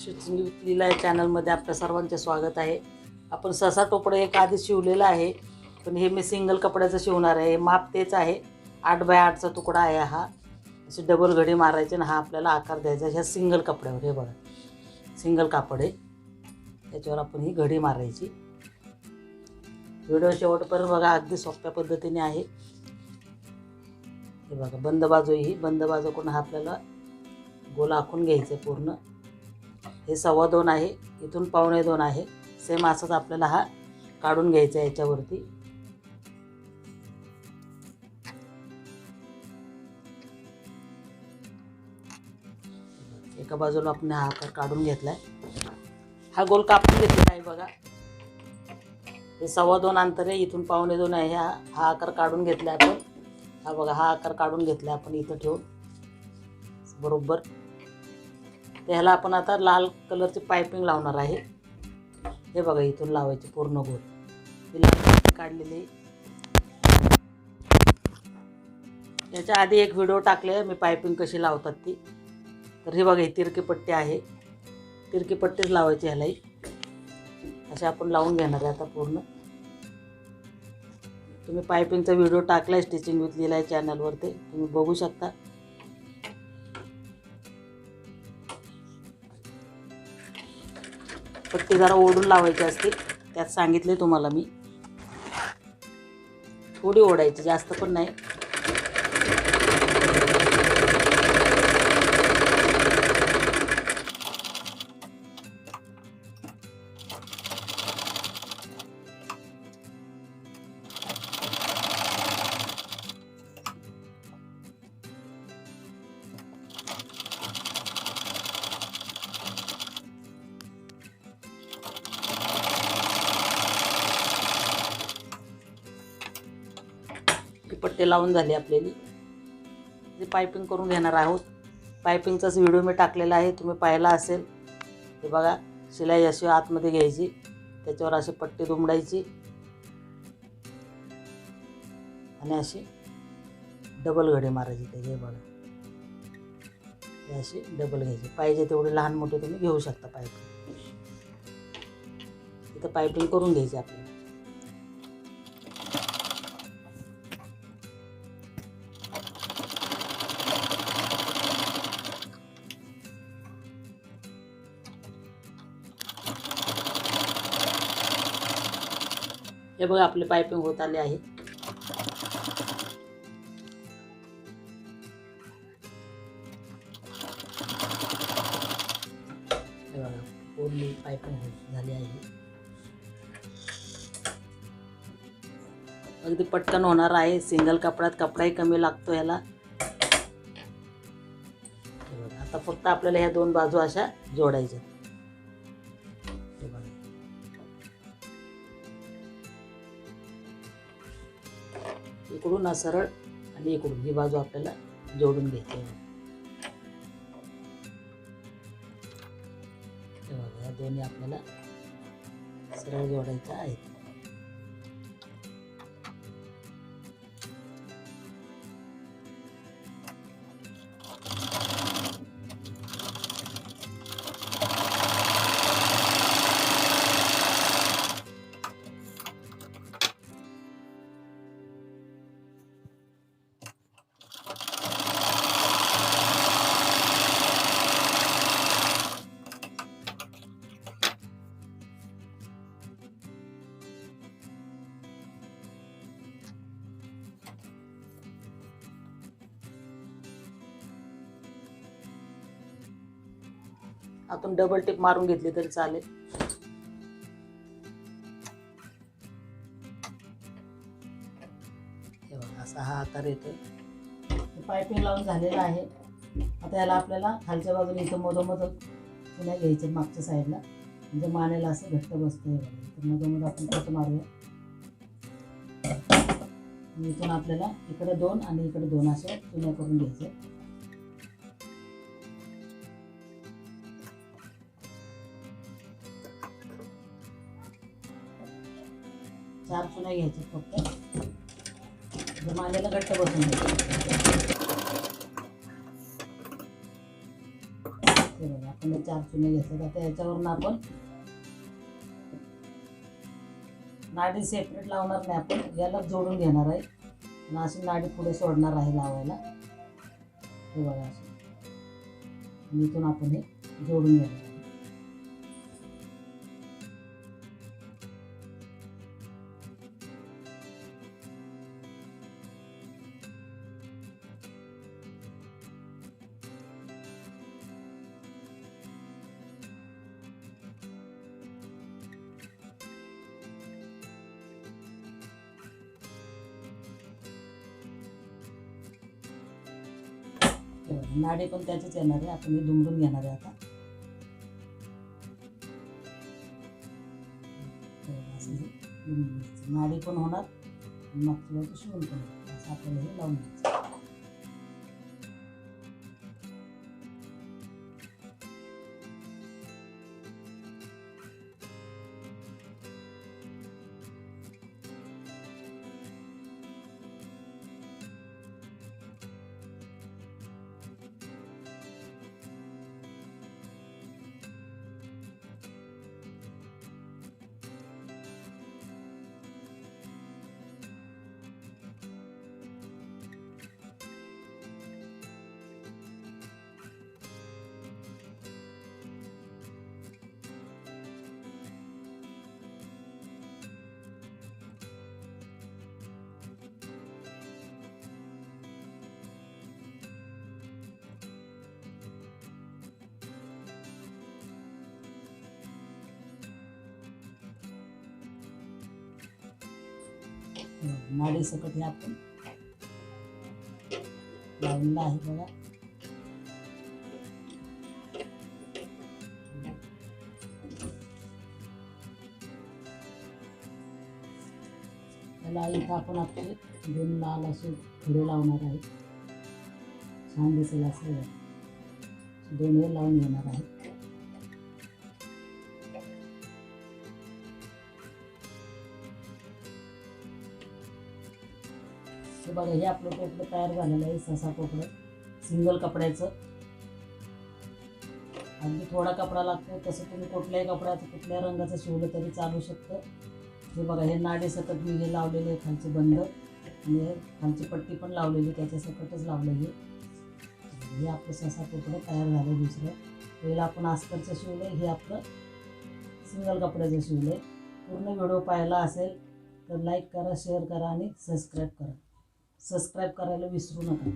लीला या चॅनलमध्ये आपल्या सर्वांचे स्वागत आहे। आपण ससा टोपडा एक आधी शिवलेला आहे, पण हे मी सिंगल कपड्याचं शिवणार आहे। माप तेच आहे, 8 बाय 8 चा तुकडा आहे हा। अशी डबल घडी मारायची आणि हा आपल्याला आकार द्यायचा ह्या सिंगल कपड्यावर। हे बघा सिंगल कापड आहे, त्याच्यावर आपण ही घडी मारायची। व्हिडिओ शेवटपर्यंत बघा, अगदी सोप्या पद्धतीने आहे। हे बघा बंद बाजू, ही बंद बाजूकडून हा आपल्याला गोल आखून घ्यायचं पूर्ण। हे 2.25 आहे, इथून 2.25 आहे। सेम असंच आपल्याला हा काढून घ्यायचा आहे याच्यावरती। एका बाजूला आपण हा आकार काढून घेतलाय, हा गोल कापून घेतला आहे बघा। हे 2.25 अंतर आहे, इथून 2.25 आहे। हा आकार काढून घेतला आपण। हा बघा हा आकार काढून घेतला आपण इथं ठेवून बरोबर। त्याला आपण आता लाल कलरची पाइपिंग लावणार आहे। हे बघा इथून लावायची पूर्ण गोल, ही लाल काढलेली। याच्या आधी एक व्हिडिओ टाकले मी पाइपिंग कशी लावतात ती। तर हे बघा ही तिरकी पट्टी आहे, तिरकी पट्टीच लावायची ह्यालाही। असे आपण लावून घेणार आहे आता पूर्ण। तुम्ही पाइपिंगचा व्हिडिओ टाकलाय स्टिचिंग विथ लीला चॅनलवर, ते तुम्ही बघू शकता। पट्टी जरा ओढून लावायची असते, त्यात सांगितले तुम्हाला मी। थोडी ओढायची, जास्त पण नाही। पट्टी लावून झाली आपल्याली, जी पाइपिंग करून घेणार आहोत। पाइपिंगचाच व्हिडिओ मी टाकलेला आहे, तुम्ही पाहिला असेल। हे बघा शिलाई अशी आतमध्ये घ्यायची, त्याच्यावर अशी पट्टी दुमडायची आणि अशी डबल घडी मारायची त्याची। हे बघा हे अशी डबल घ्यायची, पाहिजे तेवढे लहान मोठे तुम्ही घेऊ शकता पाइपिंग। इथं पाइपिंग करून घ्यायची आपल्याला। हे बघा आपली पाइपिंग होत आली आहे। हे बघा पूर्ण पाइपिंग झाली आहे, अगदी पटकन होणार आहे। सिंगल कपड्यात कपडाही कमी लागतो ह्याला। हे बघा आता फक्त आपल्याला ह्या 2 बाजू अशा जोडायच्या। इकडून सरळ आणि इकडून ही बाजू आपल्याला जोडून घ्यायची आहे। हे बघा या दोन्ही आपल्याला सरळ जोडायच्या आहेत। आपण डबल टिप मारून घेतली तरी चालेल। हे बघा असा हा आकार येतोय। पाइपिंग लावून झालेला आहे। आता याला आपल्याला खालच्या बाजूने इथं मधोमध पुन्हा घ्यायचं मागच्या साईडला, म्हणजे मानेला असं घट्ट बसतं। तर मधोमध आपण कट मारूया। इथून आपल्याला इकडे 2 आणि इकडे 2 अशा चुन्या करून घ्यायच्या। 4 चुन्या घ्यायच्या फक्त, मानेला घट्ट बसून घ्यायचं। हे बघा आपण हे 4 चुने घेतले. आता याच्यावरून आपण नाडी सेपरेट लावणार नाही, आपण याला जोडून घेणार आहे आणि अशी नाडी पुढे सोडणार आहे लावायला. हे बघा अशी इथून आपण हे जोडून घेणार. नाडी पण त्याचीच येणार आहे, आपण हे दुमडून घेणार आहे आता. नाडी पण होणार, मागच्या बाजू शिवून पण होणार. असं आपल्याला हे लावून घ्यायचं. नाडी सकट हे आपण लावलेलं आहे बघा. त्याला इथं आपण आपले 2 लाल असे खडे लावणार आहे. छान दिसेल असं 2 हे लावून घेणार आहे. हे बघा, हे आपलं टोपलं तयार झालेलं आहे. ससा टोपलं सिंगल कपड्याचं. अगदी थोडा कपडा लागतो, तसं तुम्ही कुठल्याही कपड्याचं कुठल्या रंगाचं शिवलं तरी चालू शकतं. हे बघा, हे नाडी सकट मी हे लावलेले आहे खालचे बंद आणि खालची पट्टी पण लावलेली, त्याच्या सकटच लावलेली. हे आपलं ससा टोपलं तयार झालं. दुसरं पहिलं आपण अस्तरचं शिवलंय, हे आपलं सिंगल कपड्याचं शिवलंय. पूर्ण व्हिडिओ पाहायला असेल तर लाईक करा, शेअर करा आणि सबस्क्राईब करा. सबस्क्राईब करायला विसरू नका.